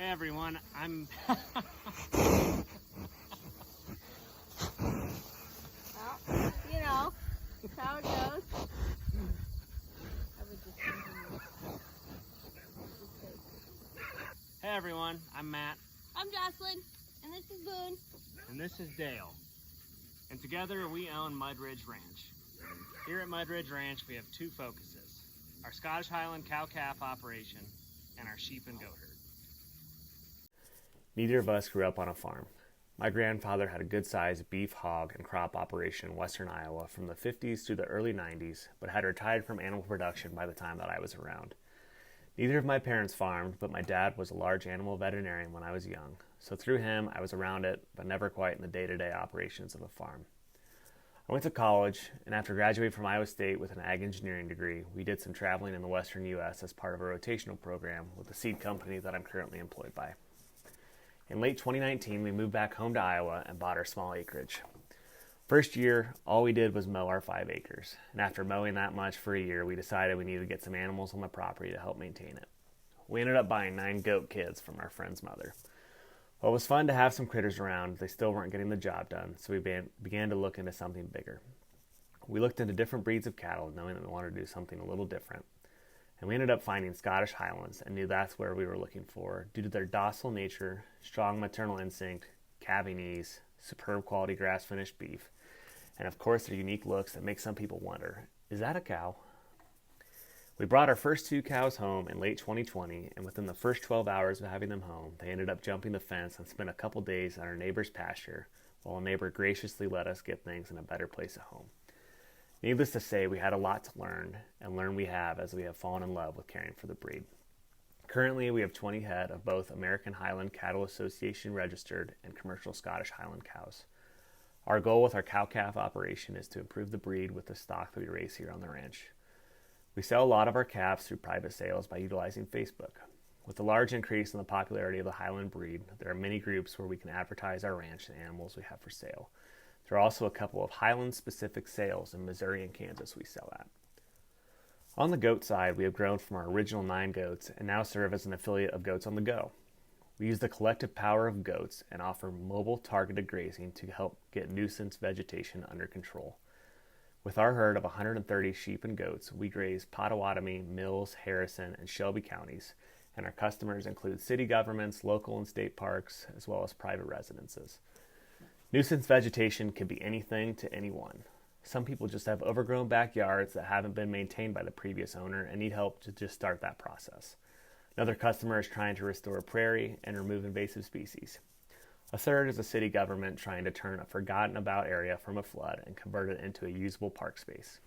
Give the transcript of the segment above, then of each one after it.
Hey everyone, I'm Well, you know, that's how it goes. I would just continue. Hey everyone, I'm Matt, I'm Jocelyn, and this is Boone. and this is Dale. And together we own Mud Ridge Ranch. Here at Mud Ridge Ranch we have two focuses: our Scottish Highland cow-calf operation and our sheep and goat herd. Neither of us grew up on a farm. My grandfather had a good-sized beef, hog, and crop operation in western Iowa from the 50s through the early 90s, but had retired from animal production by the time that I was around. Neither of my parents farmed, but my dad was a large animal veterinarian when I was young, so through him I was around it, but never quite in the day-to-day operations of a farm. I went to college, and after graduating from Iowa State with an ag engineering degree, we did some traveling in the western U.S. as part of a rotational program with the seed company that I'm currently employed by. In late 2019, we moved back home to Iowa and bought our small acreage. First year, all we did was mow our 5 acres, and after mowing that much for a year, we decided we needed to get some animals on the property to help maintain it. We ended up buying 9 goat kids from our friend's mother. While it was fun to have some critters around, they still weren't getting the job done, so we began to look into something bigger. We looked into different breeds of cattle, knowing that we wanted to do something a little different. And we ended up finding Scottish Highlands and knew that's where we were looking for due to their docile nature, strong maternal instinct, calving ease, superb quality grass-finished beef, and of course their unique looks that make some people wonder, is that a cow? We brought our first 2 cows home in late 2020, and within the first 12 hours of having them home, they ended up jumping the fence and spent a couple days on our neighbor's pasture, while a neighbor graciously let us get things in a better place at home. Needless to say, we had a lot to learn, and learn we have as we have fallen in love with caring for the breed. Currently, we have 20 head of both American Highland Cattle Association registered and commercial Scottish Highland cows. Our goal with our cow-calf operation is to improve the breed with the stock that we raise here on the ranch. We sell a lot of our calves through private sales by utilizing Facebook. With the large increase in the popularity of the Highland breed, there are many groups where we can advertise our ranch and animals we have for sale. There are also a couple of Highland-specific sales in Missouri and Kansas we sell at. On the goat side, we have grown from our original 9 goats and now serve as an affiliate of Goats on the Go. We use the collective power of goats and offer mobile targeted grazing to help get nuisance vegetation under control. With our herd of 130 sheep and goats, we graze Pottawatomie, Mills, Harrison, and Shelby counties, and our customers include city governments, local and state parks, as well as private residences. Nuisance vegetation can be anything to anyone. Some people just have overgrown backyards that haven't been maintained by the previous owner and need help to just start that process. Another customer is trying to restore a prairie and remove invasive species. A third is a city government trying to turn a forgotten about area from a flood and convert it into a usable park space.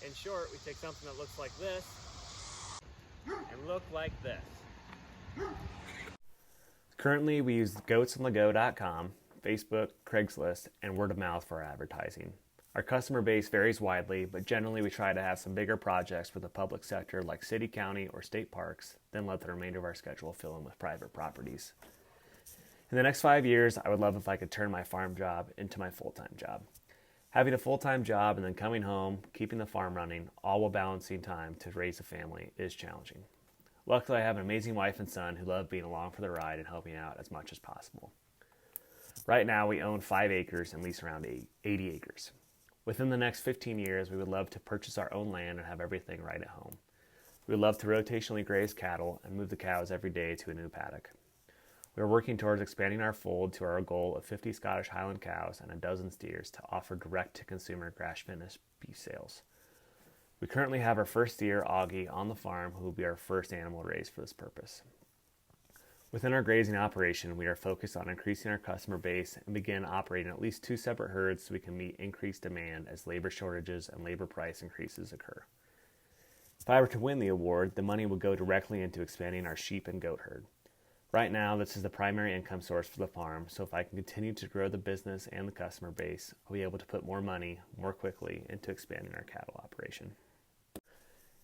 In short, we take something that looks like this and look like this. Currently, we use goatsonthego.com, Facebook, Craigslist, and word of mouth for our advertising. Our customer base varies widely, but generally we try to have some bigger projects for the public sector like city, county, or state parks, then let the remainder of our schedule fill in with private properties. In the next 5 years, I would love if I could turn my farm job into my full-time job. Having a full-time job and then coming home, keeping the farm running, all while balancing time to raise a family is challenging. Luckily, I have an amazing wife and son who love being along for the ride and helping out as much as possible. Right now, we own 5 acres and lease around 80 acres. Within the next 15 years, we would love to purchase our own land and have everything right at home. We would love to rotationally graze cattle and move the cows every day to a new paddock. We are working towards expanding our fold to our goal of 50 Scottish Highland cows and a dozen steers to offer direct-to-consumer grass-finished beef sales. We currently have our first steer, Augie, on the farm, who will be our first animal raised for this purpose. Within our grazing operation, we are focused on increasing our customer base and begin operating at least 2 separate herds so we can meet increased demand as labor shortages and labor price increases occur. If I were to win the award, the money would go directly into expanding our sheep and goat herd. Right now, this is the primary income source for the farm, so if I can continue to grow the business and the customer base, I'll be able to put more money, more quickly, into expanding our cattle operation.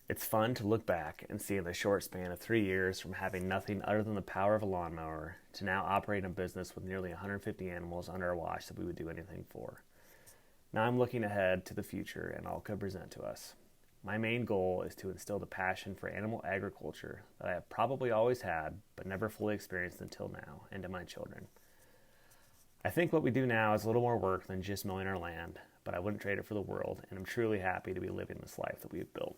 It's fun to look back and see in the short span of 3 years from having nothing other than the power of a lawnmower to now operating a business with nearly 150 animals under our watch that we would do anything for. Now I'm looking ahead to the future and all it could present to us. My main goal is to instill the passion for animal agriculture that I have probably always had, but never fully experienced until now, into my children. I think what we do now is a little more work than just mowing our land, but I wouldn't trade it for the world, and I'm truly happy to be living this life that we've built.